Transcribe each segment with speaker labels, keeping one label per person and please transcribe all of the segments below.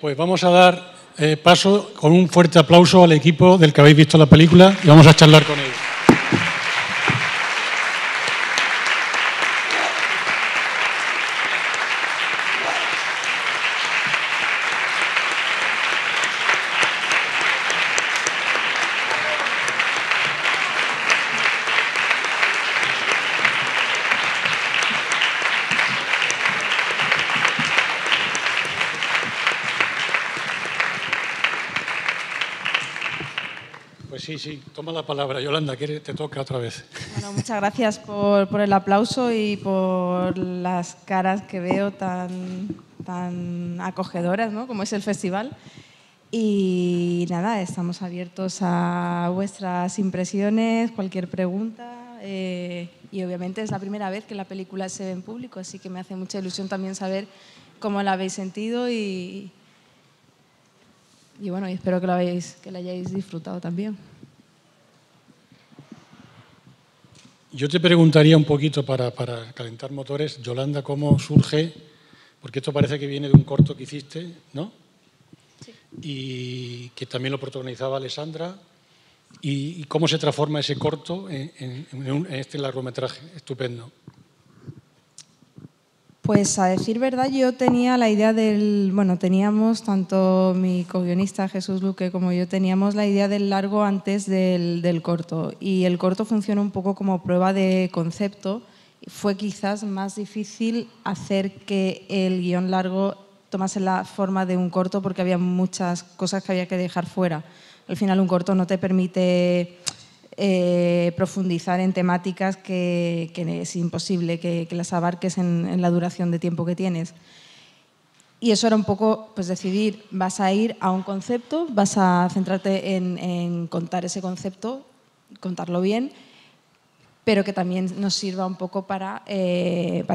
Speaker 1: pues vamos a dar paso con un fuerte aplauso al equipo del que habéis visto la película y vamos a charlar con ellos. Pues sí, toma la palabra. Yolanda, te toca otra vez.
Speaker 2: Bueno, muchas gracias por el aplauso y por las caras que veo tan acogedoras, ¿no? Como es el festival. Y nada, estamos abiertos a vuestras impresiones, cualquier pregunta. Y obviamente es la primera vez que la película se ve en público, así que me hace mucha ilusión también saber cómo la habéis sentido y bueno, y espero que la hayáis disfrutado también.
Speaker 1: Yo te preguntaría un poquito para calentar motores, Yolanda, ¿cómo surge? Porque esto parece que viene de un corto que hiciste, ¿no?
Speaker 2: Sí.
Speaker 1: Y que también lo protagonizaba Alessandra. ¿Y cómo se transforma ese corto en este largometraje? Estupendo.
Speaker 2: Pues a decir verdad, yo tenía la idea teníamos, tanto mi co-guionista Jesús Luque como yo, teníamos la idea del largo antes del corto. Y el corto funciona un poco como prueba de concepto. Fue quizás más difícil hacer que el guión largo tomase la forma de un corto porque había muchas cosas que había que dejar fuera. Al final un corto no te permite profundizar en temáticas que es imposible que las abarques en la duración de tiempo que tienes. Y eso era un poco pues decidir, vas a ir a un concepto, vas a centrarte en contar ese concepto, contarlo bien, pero que también nos sirva un poco para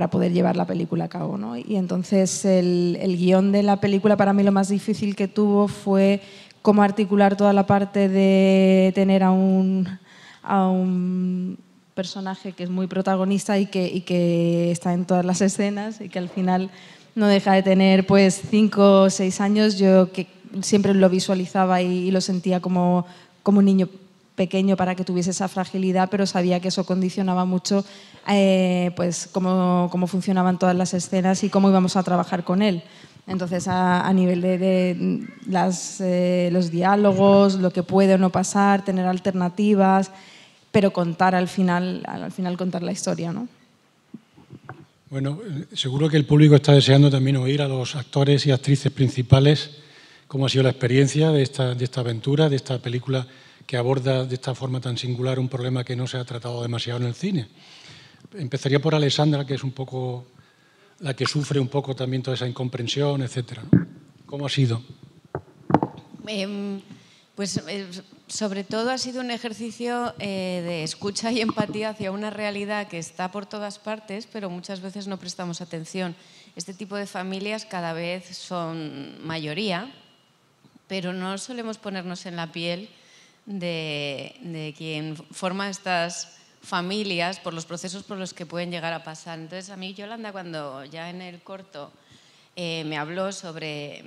Speaker 2: poder llevar la película a cabo, ¿no? Y entonces el guión de la película, para mí lo más difícil que tuvo fue cómo articular toda la parte de tener a un personaje que es muy protagonista y que está en todas las escenas y que al final no deja de tener pues 5 o 6 años. Yo que siempre lo visualizaba y lo sentía como un niño pequeño para que tuviese esa fragilidad, pero sabía que eso condicionaba mucho pues cómo funcionaban todas las escenas y cómo íbamos a trabajar con él. Entonces, a nivel de los diálogos, lo que puede o no pasar, tener alternativas, pero contar al final contar la historia, ¿no?
Speaker 1: Bueno, seguro que el público está deseando también oír a los actores y actrices principales cómo ha sido la experiencia de esta aventura, de esta película que aborda de esta forma tan singular un problema que no se ha tratado demasiado en el cine. Empezaría por Alessandra, que es un poco la que sufre un poco también toda esa incomprensión, etcétera, ¿no? ¿Cómo ha sido?
Speaker 3: Pues sobre todo ha sido un ejercicio de escucha y empatía hacia una realidad que está por todas partes, pero muchas veces no prestamos atención. Este tipo de familias cada vez son mayoría, pero no solemos ponernos en la piel de quien forma estas familias por los procesos por los que pueden llegar a pasar. Entonces, a mí Yolanda, cuando ya en el corto me habló sobre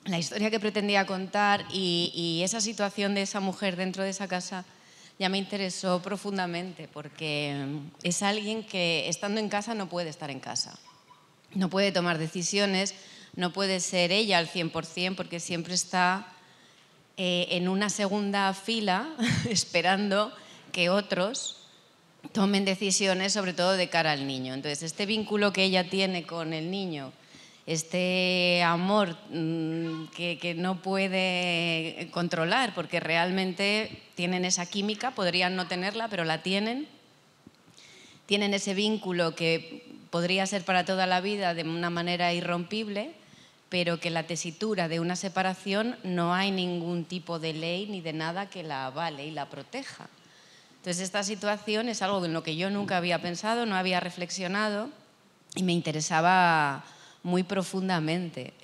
Speaker 3: la historia que pretendía contar y esa situación de esa mujer dentro de esa casa, ya me interesó profundamente, porque es alguien que estando en casa no puede estar en casa, no puede tomar decisiones, no puede ser ella al 100% porque siempre está en una segunda fila esperando que otros tomen decisiones, sobre todo de cara al niño. Entonces, este vínculo que ella tiene con el niño, este amor que no puede controlar porque realmente tienen esa química, podrían no tenerla, pero la tienen ese vínculo que podría ser para toda la vida de una manera irrompible, pero que la tesitura de una separación no hay ningún tipo de ley ni de nada que la avale y la proteja. Entonces, esta situación es algo en lo que yo nunca había pensado, no había reflexionado y me interesaba muy profundamente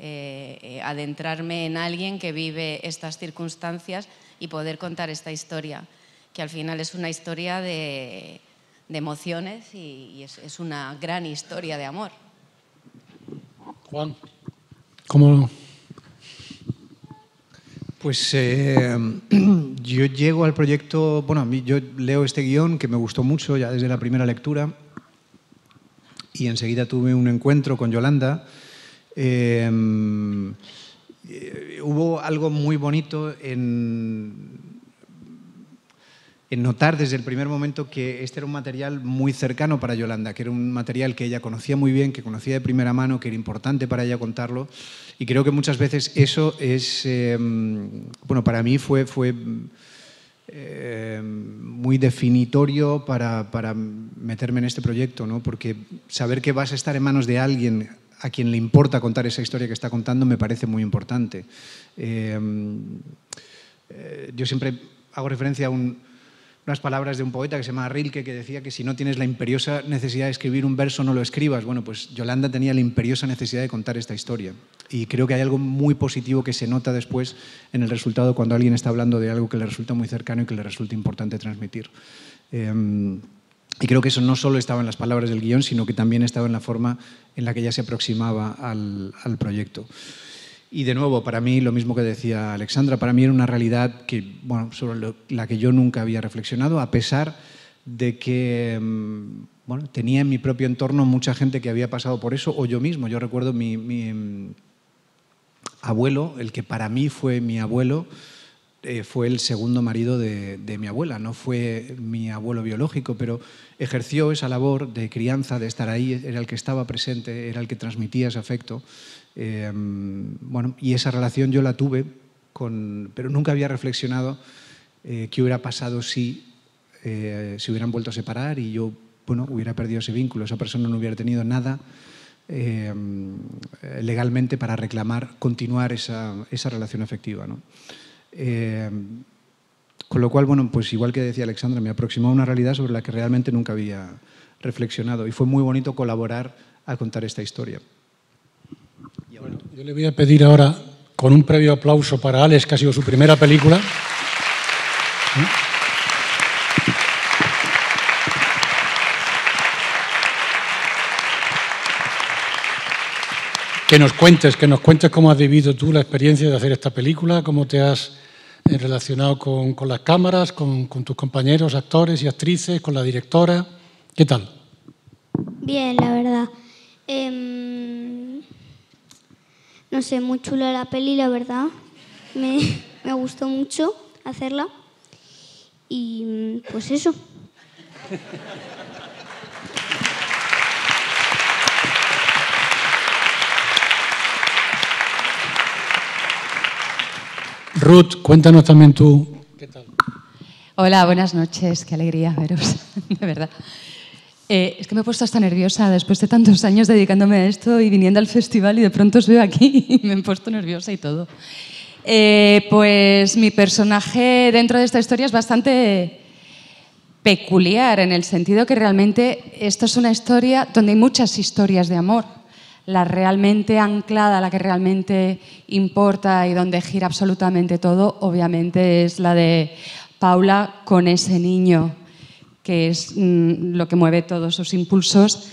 Speaker 3: adentrarme en alguien que vive estas circunstancias y poder contar esta historia, que al final es una historia de emociones y es una gran historia de amor.
Speaker 1: Juan, ¿cómo?
Speaker 4: Pues yo llego al proyecto, bueno, a mí, yo leo este guión que me gustó mucho ya desde la primera lectura y enseguida tuve un encuentro con Yolanda. Hubo algo muy bonito en notar desde el primer momento que este era un material muy cercano para Yolanda, que era un material que ella conocía muy bien, que conocía de primera mano, que era importante para ella contarlo. Y creo que muchas veces eso es, bueno, para mí fue muy definitorio para meterme en este proyecto, ¿no? Porque saber que vas a estar en manos de alguien a quien le importa contar esa historia que está contando me parece muy importante. Yo siempre hago referencia a unas palabras de un poeta que se llama Rilke, que decía que si no tienes la imperiosa necesidad de escribir un verso, no lo escribas. Bueno, pues Yolanda tenía la imperiosa necesidad de contar esta historia. Y creo que hay algo muy positivo que se nota después en el resultado cuando alguien está hablando de algo que le resulta muy cercano y que le resulta importante transmitir. Y creo que eso no solo estaba en las palabras del guión, sino que también estaba en la forma en la que ella se aproximaba al proyecto. Y de nuevo, para mí, lo mismo que decía Alexandra, para mí era una realidad que, bueno, sobre la que yo nunca había reflexionado, a pesar de que bueno, tenía en mi propio entorno mucha gente que había pasado por eso, o yo mismo. Yo recuerdo mi abuelo, el que para mí fue mi abuelo, fue el segundo marido de mi abuela. No fue mi abuelo biológico, pero ejerció esa labor de crianza, de estar ahí, era el que estaba presente, era el que transmitía ese afecto. Bueno, y esa relación yo la tuve, pero nunca había reflexionado qué hubiera pasado si se hubieran vuelto a separar y yo, bueno, hubiera perdido ese vínculo. Esa persona no hubiera tenido nada legalmente para reclamar, continuar esa relación afectiva, ¿no? Con lo cual, bueno, pues igual que decía Alexandra, me aproximó a una realidad sobre la que realmente nunca había reflexionado y fue muy bonito colaborar a contar esta historia.
Speaker 1: Bueno, yo le voy a pedir ahora, con un previo aplauso para Alex, que ha sido su primera película, que nos cuentes cómo has vivido tú la experiencia de hacer esta película, cómo te has relacionado con las cámaras, con tus compañeros, actores y actrices, con la directora. ¿Qué tal?
Speaker 5: Bien, la verdad. No sé, muy chula la peli, la verdad. Me gustó mucho hacerla. Y pues eso.
Speaker 1: Ruth, cuéntanos también tú. ¿Qué tal?
Speaker 6: Hola, buenas noches. Qué alegría veros, de verdad. Es que me he puesto hasta nerviosa después de tantos años dedicándome a esto y viniendo al festival y de pronto os veo aquí y me he puesto nerviosa y todo. Pues mi personaje dentro de esta historia es bastante peculiar en el sentido que realmente esto es una historia donde hay muchas historias de amor. La realmente anclada, la que realmente importa y donde gira absolutamente todo, obviamente es la de Paula con ese niño, que es lo que mueve todos sus impulsos.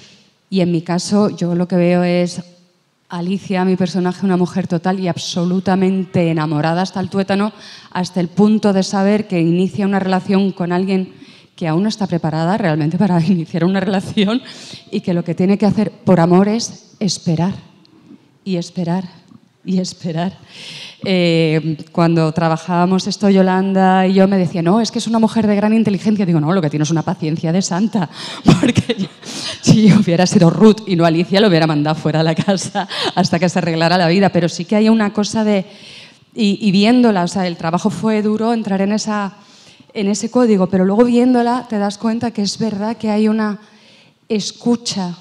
Speaker 6: Y en mi caso, yo lo que veo es Alicia, mi personaje, una mujer total y absolutamente enamorada hasta el tuétano, hasta el punto de saber que inicia una relación con alguien que aún no está preparada realmente para iniciar una relación y que lo que tiene que hacer por amor es esperar y esperar y esperar. Cuando trabajábamos esto, Yolanda y yo, me decía, no, es que es una mujer de gran inteligencia. Digo, no, lo que tiene es una paciencia de santa, porque si yo hubiera sido Ruth y no Alicia, lo hubiera mandado fuera de la casa hasta que se arreglara la vida. Pero sí que hay una cosa de... Y viéndola, o sea, el trabajo fue duro, entrar en ese código, pero luego viéndola te das cuenta que es verdad que hay una escucha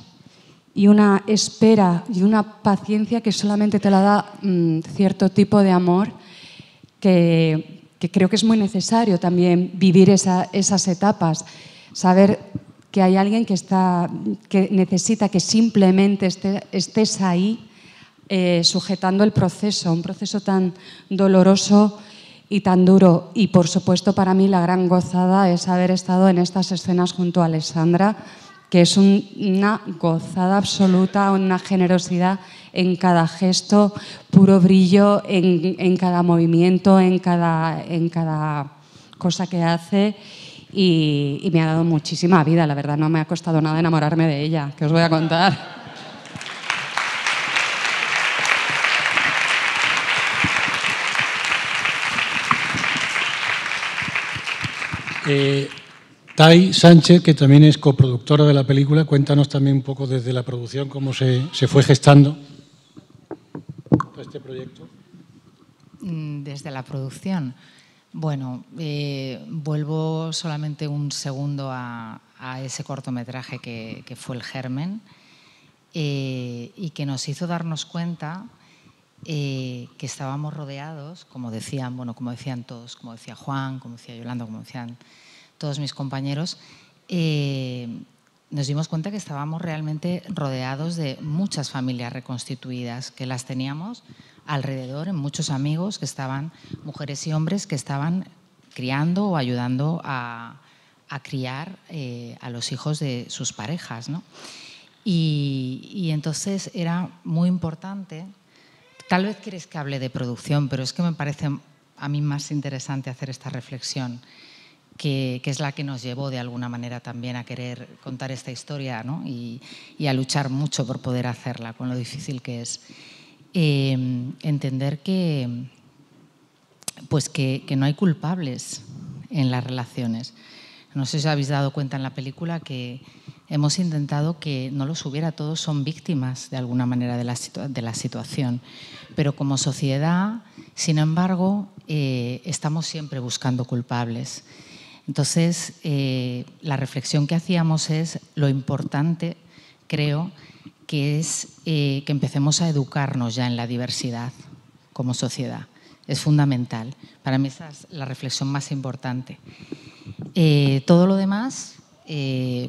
Speaker 6: y una espera y una paciencia que solamente te la da cierto tipo de amor que creo que es muy necesario también vivir esas etapas, saber que hay alguien que necesita que simplemente estés ahí sujetando el proceso, un proceso tan doloroso y tan duro. Y por supuesto para mí la gran gozada es haber estado en estas escenas junto a Alexandra, que es una gozada absoluta, una generosidad en cada gesto, puro brillo en cada movimiento, en cada cosa que hace, y me ha dado muchísima vida, la verdad, no me ha costado nada enamorarme de ella, que os voy a contar.
Speaker 1: Tai Sánchez, que también es coproductora de la película, cuéntanos también un poco desde la producción cómo se fue gestando este proyecto.
Speaker 7: Desde la producción. Bueno, vuelvo solamente un segundo a ese cortometraje que fue El Germen, y que nos hizo darnos cuenta que estábamos rodeados, como decían todos, como decía Juan, como decía Yolanda, como decían todos mis compañeros, nos dimos cuenta que estábamos realmente rodeados de muchas familias reconstituidas, que las teníamos alrededor, en muchos amigos que estaban, mujeres y hombres que estaban criando o ayudando a criar a los hijos de sus parejas, ¿no? Y entonces era muy importante. Tal vez quieres que hable de producción, pero es que me parece a mí más interesante hacer esta reflexión, que es la que nos llevó de alguna manera también a querer contar esta historia, ¿no? y a luchar mucho por poder hacerla, con lo difícil que es. Entender que no hay culpables en las relaciones. No sé si os habéis dado cuenta en la película que hemos intentado que no los hubiera, todos son víctimas de alguna manera de la situación. Pero como sociedad, sin embargo, estamos siempre buscando culpables. Entonces, la reflexión que hacíamos es lo importante, creo, que es que empecemos a educarnos ya en la diversidad como sociedad. Es fundamental. Para mí esa es la reflexión más importante. Todo lo demás,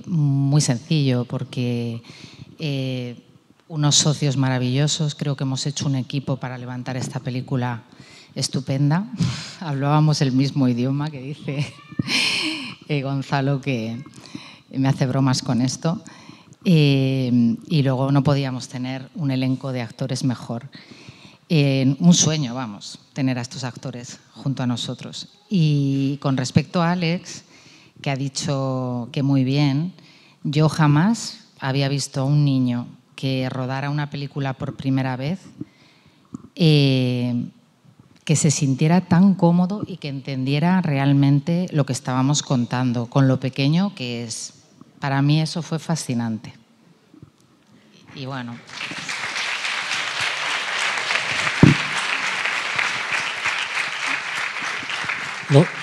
Speaker 7: muy sencillo, porque unos socios maravillosos, creo que hemos hecho un equipo para levantar esta película estupenda. Hablábamos el mismo idioma, que dice Gonzalo, que me hace bromas con esto. Y luego no podíamos tener un elenco de actores mejor. Un sueño, vamos, tener a estos actores junto a nosotros. Y con respecto a Alex, que ha dicho que muy bien, yo jamás había visto a un niño que rodara una película por primera vez, que se sintiera tan cómodo y que entendiera realmente lo que estábamos contando, con lo pequeño que es. Para mí eso fue fascinante. Y bueno.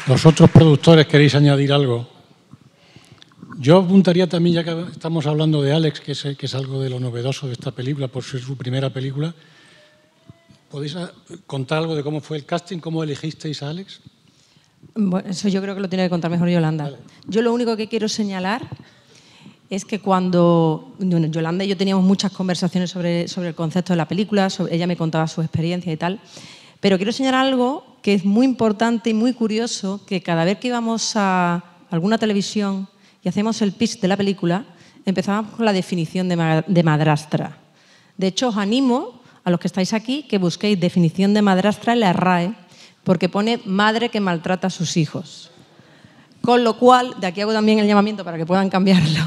Speaker 1: ¿Los otros productores queréis añadir algo? Yo apuntaría también, ya que estamos hablando de Alex, que es algo de lo novedoso de esta película, por ser su primera película. ¿Podéis contar algo de cómo fue el casting, cómo elegisteis a Alex?
Speaker 2: Bueno, eso yo creo que lo tiene que contar mejor Yolanda.
Speaker 1: Vale.
Speaker 2: Yo lo único que quiero señalar es que cuando Yolanda y yo teníamos muchas conversaciones sobre el concepto de la película, ella me contaba su experiencia y tal, pero quiero señalar algo que es muy importante y muy curioso, que cada vez que íbamos a alguna televisión y hacemos el pitch de la película, empezábamos con la definición de madrastra. De hecho, os animo a los que estáis aquí que busquéis definición de madrastra en la RAE, porque pone madre que maltrata a sus hijos. Con lo cual, de aquí hago también el llamamiento para que puedan cambiarlo.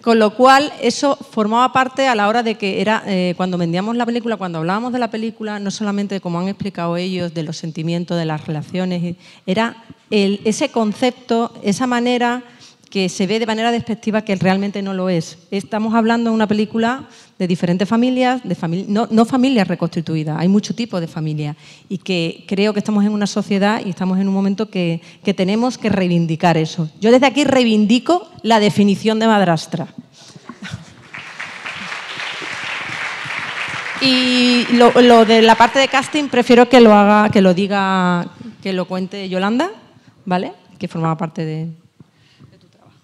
Speaker 2: Con lo cual, eso formaba parte a la hora de que era, cuando vendíamos la película, cuando hablábamos de la película, no solamente, como han explicado ellos, de los sentimientos, de las relaciones, era ese concepto, esa manera que se ve de manera despectiva que realmente no lo es. Estamos hablando de una película de diferentes familias, no familias reconstituidas, hay mucho tipo de familias, y que creo que estamos en una sociedad y estamos en un momento que tenemos que reivindicar eso. Yo desde aquí reivindico la definición de madrastra. Y lo de la parte de casting prefiero que lo cuente Yolanda, ¿vale? Que formaba parte de tu trabajo.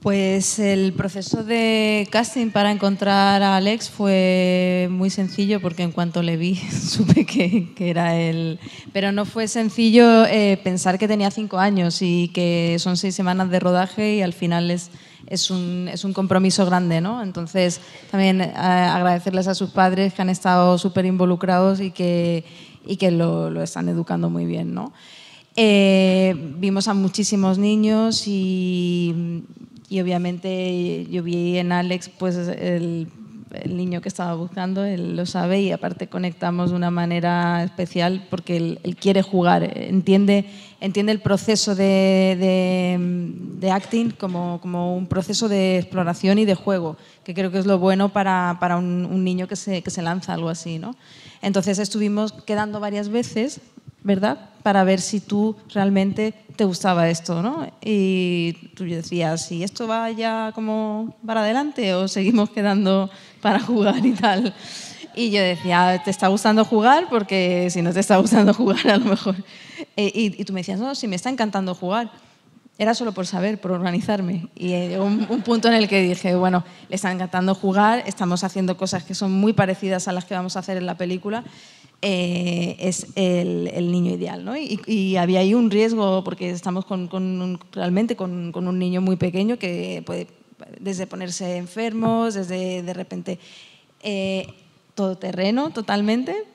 Speaker 2: Pues el proceso de casting para encontrar a Alex fue muy sencillo porque en cuanto le vi supe que era él. Pero no fue sencillo pensar que tenía 5 años y que son 6 semanas de rodaje y al final es un compromiso grande, ¿no? Entonces también agradecerles a sus padres que han estado súper involucrados y que lo están educando muy bien, ¿no? Vimos a muchísimos niños y obviamente yo vi en Alex pues el niño que estaba buscando, él lo sabe y aparte conectamos de una manera especial porque él quiere jugar, entiende el proceso de acting como un proceso de exploración y de juego, que creo que es lo bueno para un niño que se lanza algo así, ¿no? Entonces estuvimos quedando varias veces, ¿verdad?, para ver si tú realmente te gustaba esto, ¿no? Y tú decías, ¿y esto va ya como para adelante o seguimos quedando para jugar y tal? Y yo decía, ¿te está gustando jugar? Porque si no te está gustando jugar, a lo mejor... Y tú me decías, no, sí, me está encantando jugar. Era solo por saber, por organizarme. Y llegó un punto en el que dije, bueno, le está encantando jugar, estamos haciendo cosas que son muy parecidas a las que vamos a hacer en la película. Es el niño ideal, ¿no? Y había ahí un riesgo porque estamos realmente con un niño muy pequeño que puede desde ponerse enfermos, desde de repente todoterreno totalmente,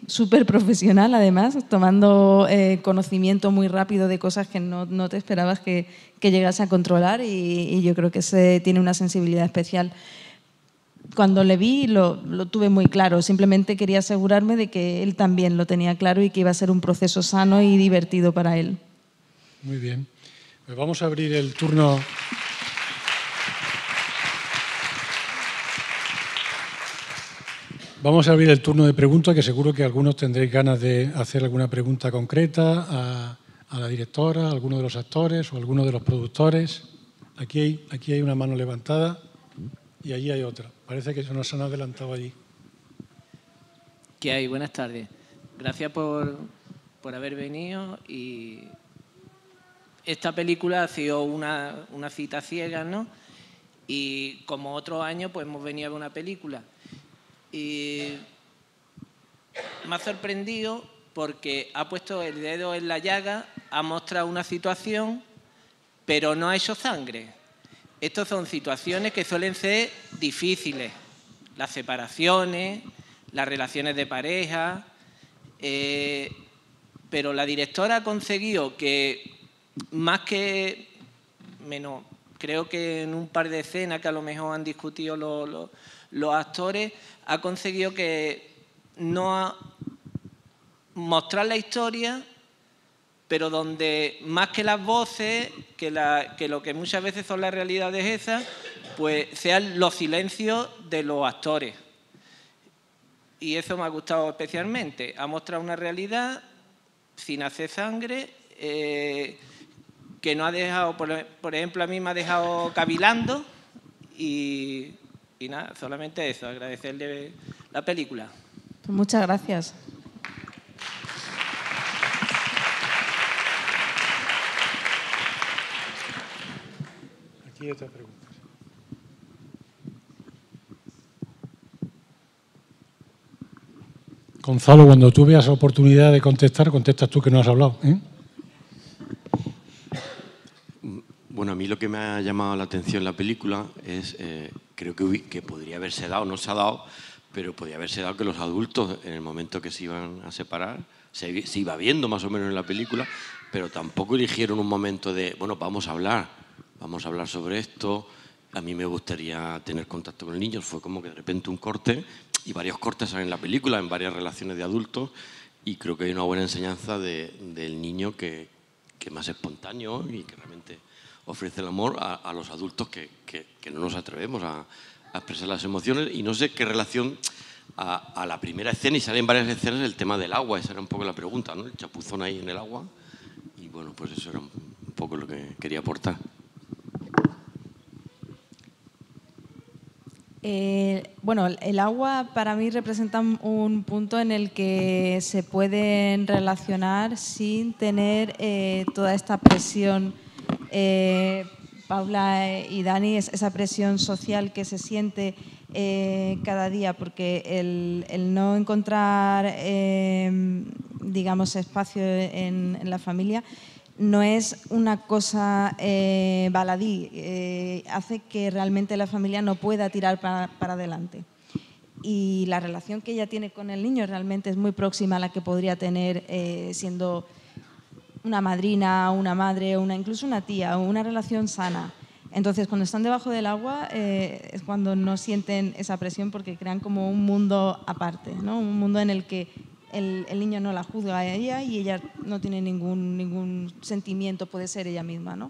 Speaker 2: súper profesional además, tomando conocimiento muy rápido de cosas que no te esperabas que llegase a controlar y yo creo que tiene una sensibilidad especial. Cuando le vi lo tuve muy claro, simplemente quería asegurarme de que él también lo tenía claro y que iba a ser un proceso sano y divertido para él.
Speaker 1: Muy bien. Pues vamos a abrir el turno. Vamos a abrir el turno de preguntas, que seguro que algunos tendréis ganas de hacer alguna pregunta concreta a la directora, a alguno de los actores o a alguno de los productores. Aquí hay una mano levantada y allí hay otra. Parece que se nos han adelantado allí.
Speaker 8: ¿Qué hay? Buenas tardes. Gracias por haber venido. Y esta película ha sido una cita ciega, ¿no? Y como otros años, pues hemos venido a ver una película. Y me ha sorprendido porque ha puesto el dedo en la llaga, ha mostrado una situación, pero no ha hecho sangre. Estas son situaciones que suelen ser difíciles, las separaciones, las relaciones de pareja, pero la directora ha conseguido que, más que menos, creo que en un par de escenas que a lo mejor han discutido los actores, ha conseguido que mostrar la historia, pero donde más que las voces, que lo que muchas veces son las realidades esas, pues sean los silencios de los actores. Y eso me ha gustado especialmente. Ha mostrado una realidad sin hacer sangre, que no ha dejado, por ejemplo, a mí me ha dejado cavilando y nada, solamente eso, agradecerle la película.
Speaker 2: Muchas gracias.
Speaker 1: Aquí hay otra pregunta. Gonzalo, cuando tú veas la oportunidad de contestar, contestas tú que no has hablado, ¿eh?
Speaker 9: Bueno, a mí lo que me ha llamado la atención en la película es, creo que podría haberse dado, no se ha dado, pero podría haberse dado que los adultos, en el momento que se iban a separar, se iba viendo más o menos en la película, pero tampoco eligieron un momento de, bueno, vamos a hablar sobre esto, a mí me gustaría tener contacto con el niño. Fue como que de repente un corte, y varios cortes salen en la película, en varias relaciones de adultos, y creo que hay una buena enseñanza del niño que es más espontáneo y que realmente ofrece el amor a los adultos que no nos atrevemos a expresar las emociones. Y no sé qué relación a la primera escena, y salen varias escenas, el tema del agua. Esa era un poco la pregunta, ¿no? El chapuzón ahí en el agua. Y bueno, pues eso era un poco lo que quería aportar.
Speaker 2: Bueno, el agua para mí representa un punto en el que se pueden relacionar sin tener toda esta presión Paula y Dani, es esa presión social que se siente cada día, porque el no encontrar, digamos, espacio en la familia no es una cosa baladí, hace que realmente la familia no pueda tirar para adelante. Y la relación que ella tiene con el niño realmente es muy próxima a la que podría tener siendo una madrina, una madre, incluso una tía, una relación sana. Entonces, cuando están debajo del agua es cuando no sienten esa presión, porque crean como un mundo aparte, ¿no? Un mundo en el que el niño no la juzga a ella y ella no tiene ningún sentimiento, puede ser ella misma, ¿no?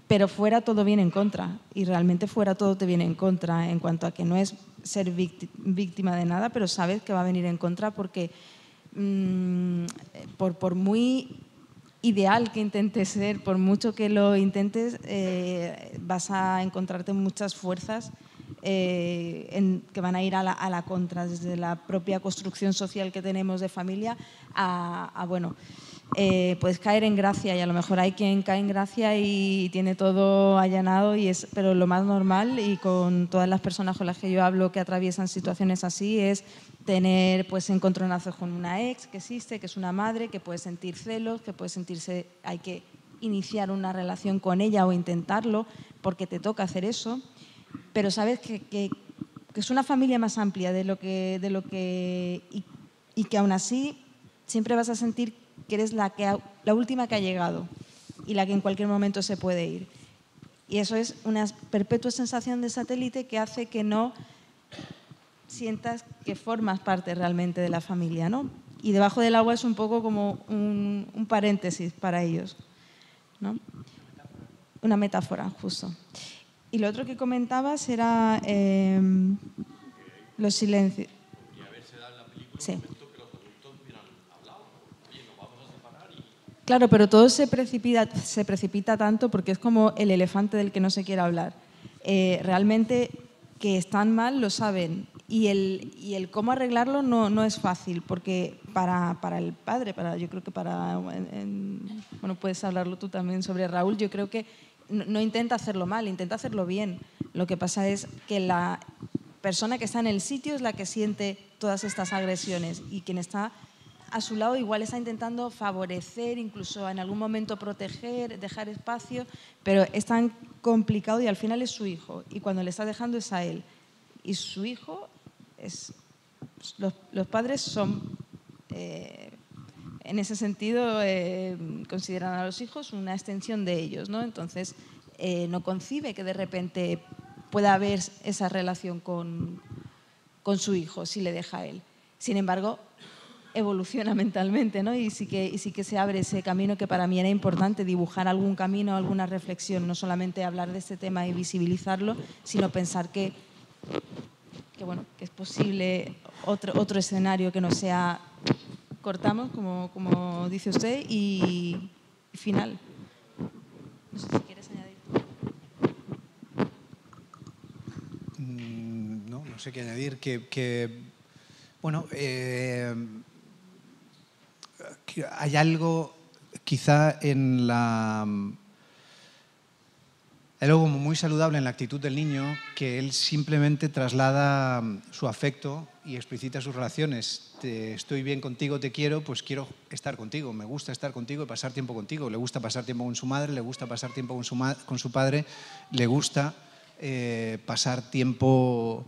Speaker 2: Pero fuera todo viene en contra, y realmente fuera todo te viene en contra, en cuanto a que no es ser víctima de nada, pero sabes que va a venir en contra porque por muy ideal que intentes ser, por mucho que lo intentes, vas a encontrarte muchas fuerzas que van a ir a la contra, desde la propia construcción social que tenemos de familia bueno, puedes caer en gracia, y a lo mejor hay quien cae en gracia y tiene todo allanado, pero lo más normal, y con todas las personas con las que yo hablo que atraviesan situaciones así, es tener pues encontronazos con una ex que existe, que es una madre, que puede sentir celos, que puede sentirse, hay que iniciar una relación con ella o intentarlo porque te toca hacer eso, pero sabes que es una familia más amplia de lo que y que aún así siempre vas a sentir que eres la última que ha llegado y la que en cualquier momento se puede ir. Y eso es una perpetua sensación de satélite que hace que no sientas que formas parte realmente de la familia, ¿no? Y debajo del agua es un poco como un paréntesis para ellos, ¿no? Una metáfora, justo. Y lo otro que comentabas era los silencios.
Speaker 9: Podría haberse dado en la película
Speaker 2: sí.
Speaker 9: un momento que los adultos hubieran hablado. Oye, nos vamos a separar y...
Speaker 2: Claro, pero todo se precipita tanto porque es como el elefante del que no se quiere hablar. Realmente que están mal lo saben, y el cómo arreglarlo no es fácil, porque para el padre, yo creo que bueno, puedes hablarlo tú también sobre Raúl, yo creo que no intenta hacerlo mal, intenta hacerlo bien. Lo que pasa es que la persona que está en el sitio es la que siente todas estas agresiones, y quien está a su lado igual está intentando favorecer, incluso en algún momento proteger, dejar espacio, pero es tan complicado, y al final es su hijo, y cuando le está dejando es a él. Y su hijo los padres son, en ese sentido, consideran a los hijos una extensión de ellos, ¿no? Entonces, no concibe que de repente pueda haber esa relación con su hijo si le deja a él. Sin embargo, evoluciona mentalmente, ¿no? Y sí que se abre ese camino, que para mí era importante, dibujar algún camino, alguna reflexión, no solamente hablar de este tema y visibilizarlo, sino pensar que bueno, que es posible otro escenario que no sea cortamos, como dice usted, y final. No sé si quieres añadir.
Speaker 4: No sé qué añadir. Bueno, que hay algo quizá en hay algo como muy saludable en la actitud del niño, que él simplemente traslada su afecto y explicita sus relaciones. Estoy bien contigo, te quiero, pues quiero estar contigo, me gusta estar contigo y pasar tiempo contigo. Le gusta pasar tiempo con su madre, le gusta pasar tiempo con su padre, le gusta pasar tiempo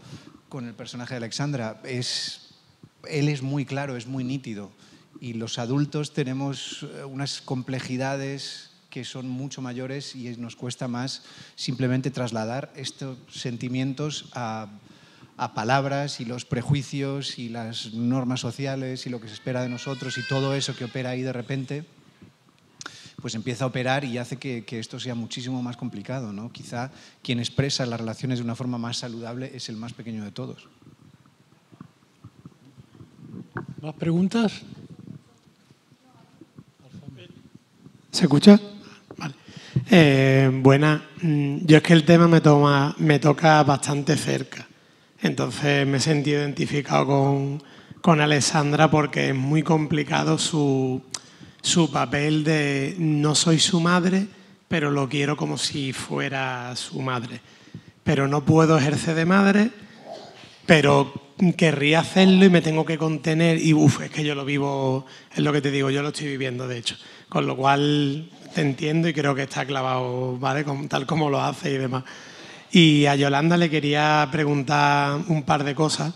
Speaker 4: con el personaje de Alexandra. Él es muy claro, es muy nítido, y los adultos tenemos unas complejidades que son mucho mayores, y nos cuesta más simplemente trasladar estos sentimientos a palabras, y los prejuicios y las normas sociales y lo que se espera de nosotros, y todo eso que opera ahí de repente, pues empieza a operar y hace que esto sea muchísimo más complicado, ¿no? Quizá quien expresa las relaciones de una forma más saludable es el más pequeño de todos.
Speaker 1: ¿Más preguntas?
Speaker 10: ¿Se escucha? Vale. Buenas. Yo es que el tema me toca bastante cerca. Entonces me he sentido identificado con Alexandra, porque es muy complicado su papel de no soy su madre, pero lo quiero como si fuera su madre. Pero no puedo ejercer de madre, pero querría hacerlo y me tengo que contener y es que yo lo vivo, es lo que te digo, yo lo estoy viviendo de hecho, con lo cual te entiendo y creo que está clavado, ¿vale? Tal como lo hace y demás. Y a Yolanda le quería preguntar un par de cosas.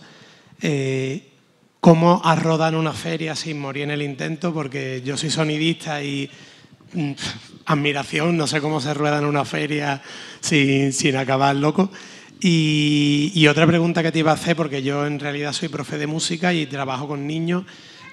Speaker 10: ¿Cómo has rodado en una feria sin morir en el intento? Porque yo soy sonidista y admiración, no sé cómo se rueda en una feria sin acabar loco. Y otra pregunta que te iba a hacer, porque yo en realidad soy profe de música y trabajo con niños,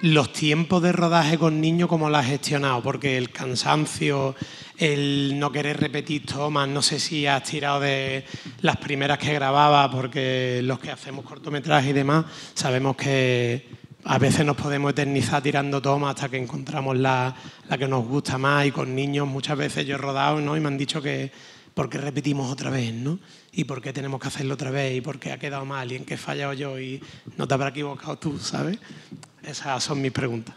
Speaker 10: los tiempos de rodaje con niños, ¿cómo lo has gestionado? Porque el cansancio, el no querer repetir tomas, no sé si has tirado de las primeras que grababa, porque los que hacemos cortometrajes y demás, sabemos que a veces nos podemos eternizar tirando tomas hasta que encontramos la que nos gusta más, y con niños muchas veces yo he rodado, ¿no? Y me han dicho que ¿por qué repetimos otra vez, no? ¿Y por qué tenemos que hacerlo otra vez? ¿Y por qué ha quedado mal? ¿Y en qué he fallado yo? Y no te habrás equivocado tú, ¿sabes? Esas son mis preguntas.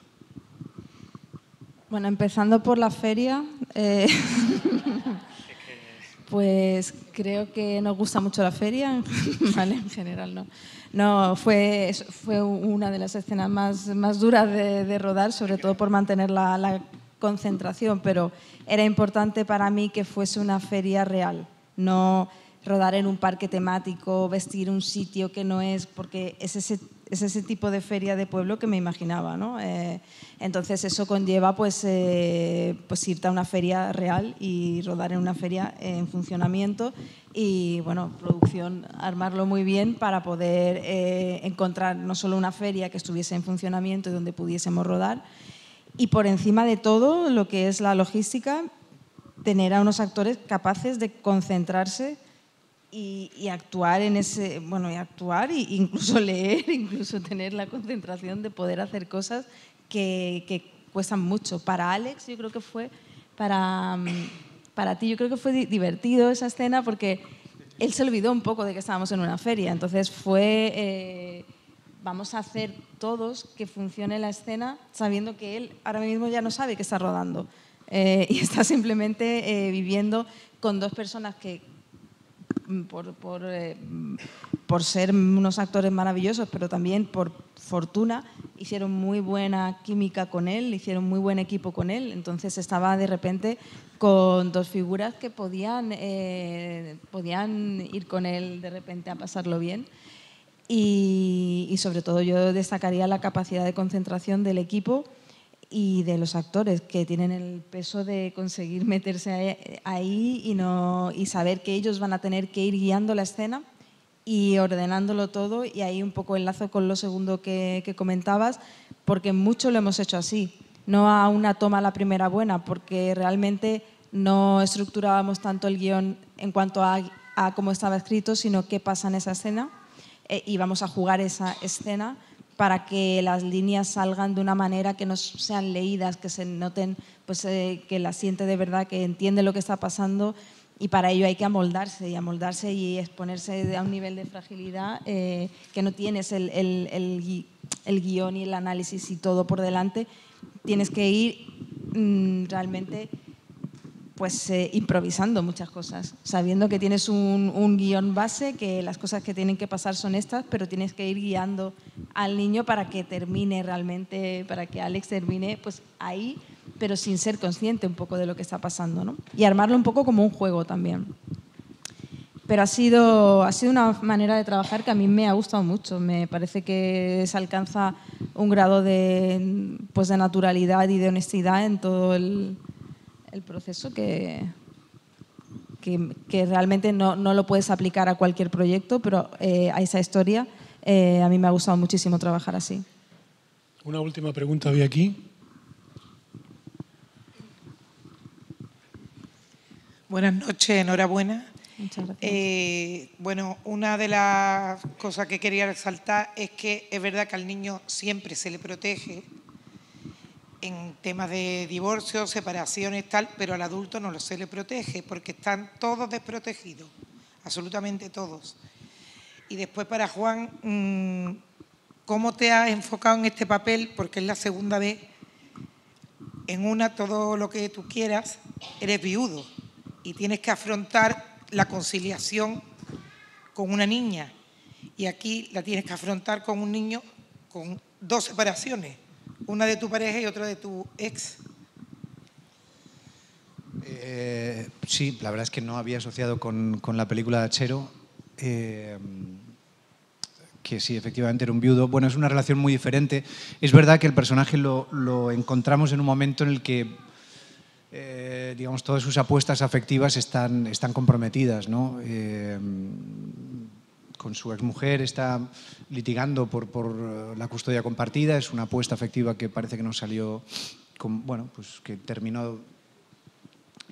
Speaker 2: Bueno, empezando por la feria, pues creo que nos gusta mucho la feria, ¿vale? En general no. No, fue una de las escenas más duras de rodar, sobre todo por mantener la concentración, pero era importante para mí que fuese una feria real, no rodar en un parque temático, vestir un sitio que no es, porque es ese tipo de feria de pueblo que me imaginaba, ¿no? Entonces eso conlleva pues irte a una feria real y rodar en una feria en funcionamiento y, bueno, producción, armarlo muy bien para poder encontrar no solo una feria que estuviese en funcionamiento y donde pudiésemos rodar, y por encima de todo lo que es la logística, tener a unos actores capaces de concentrarse y actuar en ese, bueno, y actuar e incluso leer, incluso tener la concentración de poder hacer cosas que cuestan mucho. Para Alex, yo creo que fue, para ti, yo creo que fue divertido esa escena porque él se olvidó un poco de que estábamos en una feria, entonces fue vamos a hacer todos que funcione la escena sabiendo que él ahora mismo ya no sabe que está rodando y está simplemente viviendo con dos personas que por ser unos actores maravillosos, pero también por fortuna, hicieron muy buena química con él, hicieron muy buen equipo con él, entonces estaba de repente con dos figuras que podían ir con él de repente a pasarlo bien. Y sobre todo yo destacaría la capacidad de concentración del equipo y de los actores, que tienen el peso de conseguir meterse ahí y saber que ellos van a tener que ir guiando la escena y ordenándolo todo, y ahí un poco enlazo con lo segundo que comentabas, porque mucho lo hemos hecho así, no a una toma a la primera buena, porque realmente no estructurábamos tanto el guión en cuanto a cómo estaba escrito, sino qué pasa en esa escena, y vamos a jugar esa escena para que las líneas salgan de una manera que no sean leídas, que se noten, pues, que la siente de verdad, que entiende lo que está pasando, y para ello hay que amoldarse y exponerse a un nivel de fragilidad que no tienes el guión y el análisis y todo por delante, tienes que ir realmente pues improvisando muchas cosas, sabiendo que tienes un guión base, que las cosas que tienen que pasar son estas, pero tienes que ir guiando al niño para que termine realmente, para que Alex termine pues ahí, pero sin ser consciente un poco de lo que está pasando, ¿no? Y armarlo un poco como un juego también. Pero ha sido una manera de trabajar que a mí me ha gustado mucho. Me parece que se alcanza un grado de naturalidad y de honestidad en todo el proceso que realmente no lo puedes aplicar a cualquier proyecto, pero a esa historia a mí me ha gustado muchísimo trabajar así.
Speaker 1: Una última pregunta había aquí.
Speaker 11: Buenas noches, enhorabuena.
Speaker 2: Muchas gracias.
Speaker 11: Bueno, una de las cosas que quería resaltar es que es verdad que al niño siempre se le protege en temas de divorcio, separaciones, tal, pero al adulto no se le protege porque están todos desprotegidos, absolutamente todos. Y después para Juan, ¿cómo te has enfocado en este papel? Porque es la segunda vez, en una todo lo que tú quieras, eres viudo. y tienes que afrontar la conciliación con una niña. Y aquí la tienes que afrontar con un niño con 2 separaciones, una de tu pareja y otra de tu ex.
Speaker 4: Sí, la verdad es que no había asociado con la película de Achero, que sí, efectivamente era un viudo. Bueno, es una relación muy diferente. Es verdad que el personaje lo encontramos en un momento en el que, digamos, todas sus apuestas afectivas están comprometidas, ¿no? Con su exmujer está litigando por la custodia compartida. Es una apuesta afectiva que parece que no salió, bueno, pues que terminó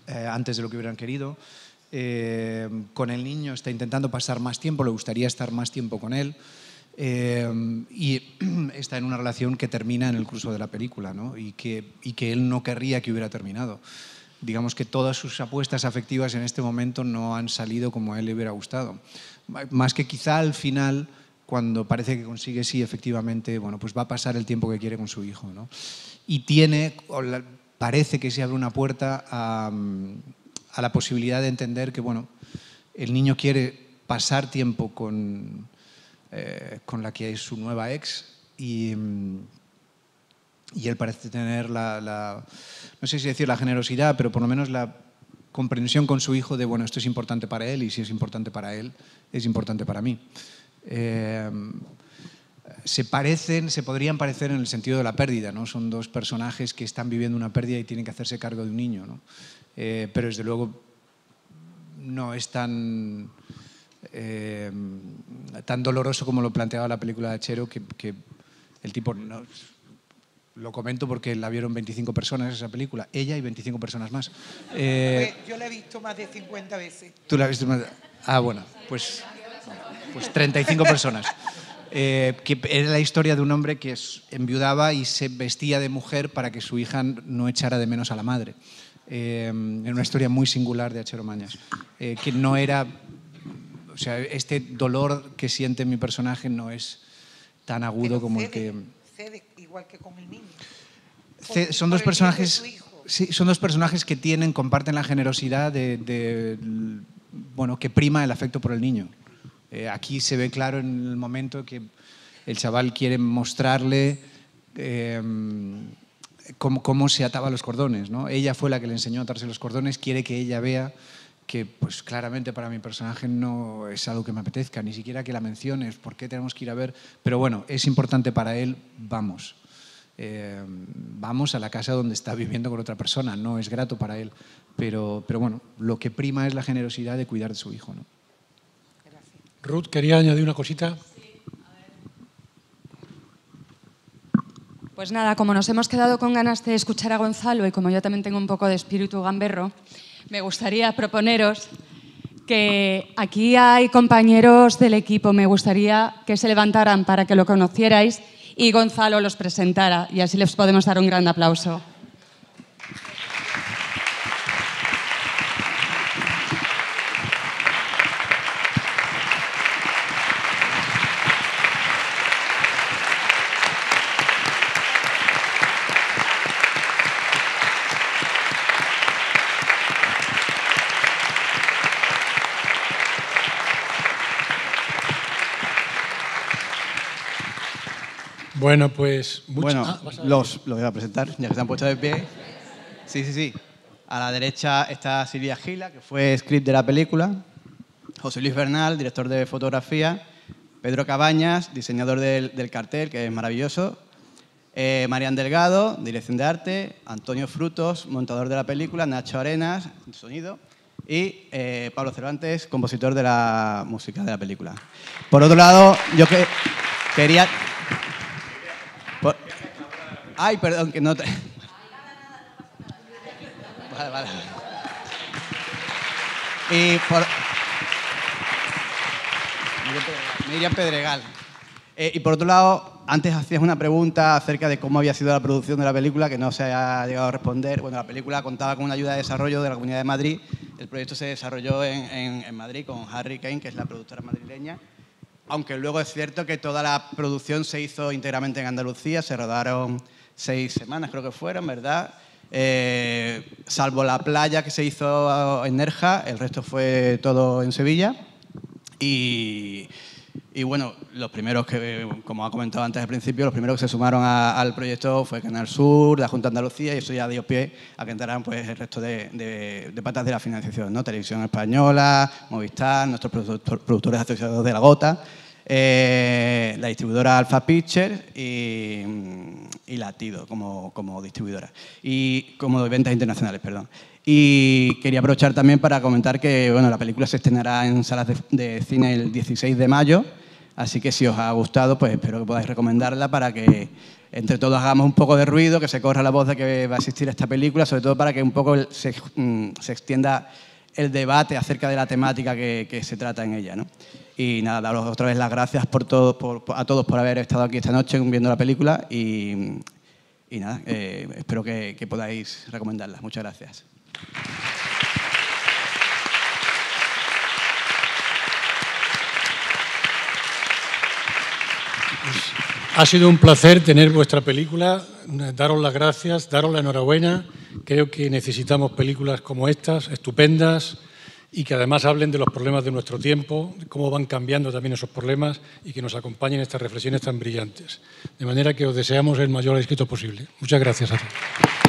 Speaker 4: antes de lo que hubieran querido. Con el niño está intentando pasar más tiempo, le gustaría estar más tiempo con él, y está en una relación que termina en el curso de la película, ¿no? y que él no querría que hubiera terminado. Digamos que todas sus apuestas afectivas en este momento no han salido como a él le hubiera gustado. Más que quizá al final, cuando parece que consigue, sí, efectivamente, bueno, pues va a pasar el tiempo que quiere con su hijo, ¿no? Y parece que se abre una puerta a la posibilidad de entender que, bueno, el niño quiere pasar tiempo con la que es su nueva ex, y él parece tener no sé si decir la generosidad, pero por lo menos la comprensión con su hijo de, bueno, esto es importante para él, y si es importante para él, es importante para mí. Se podrían parecer en el sentido de la pérdida, ¿no? Son 2 personajes que están viviendo una pérdida y tienen que hacerse cargo de un niño, ¿no? Pero desde luego no es tan doloroso como lo planteaba la película de Achero, que el tipo... No, lo comento porque la vieron 25 personas esa película, ella y 25 personas más.
Speaker 11: Yo la he visto más de 50 veces.
Speaker 4: ¿Tú la has visto más? Ah, bueno, pues 35 personas. Que era la historia de un hombre que enviudaba y se vestía de mujer para que su hija no echara de menos a la madre. Era una historia muy singular de Achero Mañas, que no era... O sea, este dolor que siente mi personaje no es tan agudo como el que...
Speaker 11: Cede igual que con el niño.
Speaker 4: Son 2 personajes... Sí, son 2 personajes que comparten la generosidad bueno, que prima el afecto por el niño. Aquí se ve claro en el momento que el chaval quiere mostrarle cómo se ataba los cordones, ¿no? Ella fue la que le enseñó a atarse los cordones, quiere que ella vea que, pues claramente para mi personaje no es algo que me apetezca, ni siquiera que la menciones, ¿por qué tenemos que ir a ver? Pero bueno, es importante para él, vamos. Vamos a la casa donde está viviendo con otra persona, no es grato para él, pero bueno, lo que prima es la generosidad de cuidar de su hijo, ¿no?
Speaker 1: Ruth, ¿quería añadir una cosita?
Speaker 6: Pues nada, como nos hemos quedado con ganas de escuchar a Gonzalo y como yo también tengo un poco de espíritu gamberro, me gustaría proponeros que aquí hay compañeros del equipo, me gustaría que se levantaran para que lo conocierais y Gonzalo los presentara, y así les podemos dar un gran aplauso.
Speaker 1: Bueno, pues...
Speaker 12: Los voy a presentar, ya que se han puesto de pie. Sí. A la derecha está Silvia Gila, que fue script de la película. José Luis Bernal, director de fotografía. Pedro Cabañas, diseñador del cartel, que es maravilloso. Marian Delgado, dirección de arte. Antonio Frutos, montador de la película. Nacho Arenas, sonido. Y Pablo Cervantes, compositor de la música de la película. Por otro lado, yo quería... Ay, perdón, que no te... Vale. Y por... Miriam Pedregal. Y por otro lado, antes hacías una pregunta acerca de cómo había sido la producción de la película, que no se ha llegado a responder. Bueno, la película contaba con una ayuda de desarrollo de la Comunidad de Madrid. El proyecto se desarrolló en Madrid con Harry Kane, que es la productora madrileña. Aunque luego es cierto que toda la producción se hizo íntegramente en Andalucía, se rodaron 6 semanas, creo que fueron, ¿verdad? Salvo la playa que se hizo en Nerja, el resto fue todo en Sevilla. Y bueno, los primeros que, como ha comentado antes al principio, los primeros que se sumaron al proyecto fue Canal Sur, la Junta de Andalucía, y eso ya dio pie a que entraran pues, el resto de patas de la financiación, ¿no? Televisión Española, Movistar, nuestros productores asociados de La Gota, la distribuidora Alpha Pictures y Latido como distribuidora, y como de ventas internacionales, perdón. Y quería aprovechar también para comentar que bueno, la película se estrenará en salas de cine el 16 de mayo, así que si os ha gustado, pues espero que podáis recomendarla para que entre todos hagamos un poco de ruido, que se corra la voz de que va a existir esta película, sobre todo para que un poco se extienda el debate acerca de la temática que se trata en ella, ¿no? Y nada, daros otra vez las gracias a todos por haber estado aquí esta noche viendo la película y nada, espero que podáis recomendarla. Muchas gracias.
Speaker 1: Ha sido un placer tener vuestra película, daros las gracias, daros la enhorabuena. Creo que necesitamos películas como estas, estupendas, y que además hablen de los problemas de nuestro tiempo, de cómo van cambiando también esos problemas y que nos acompañen en estas reflexiones tan brillantes. De manera que os deseamos el mayor éxito posible. Muchas gracias a todos.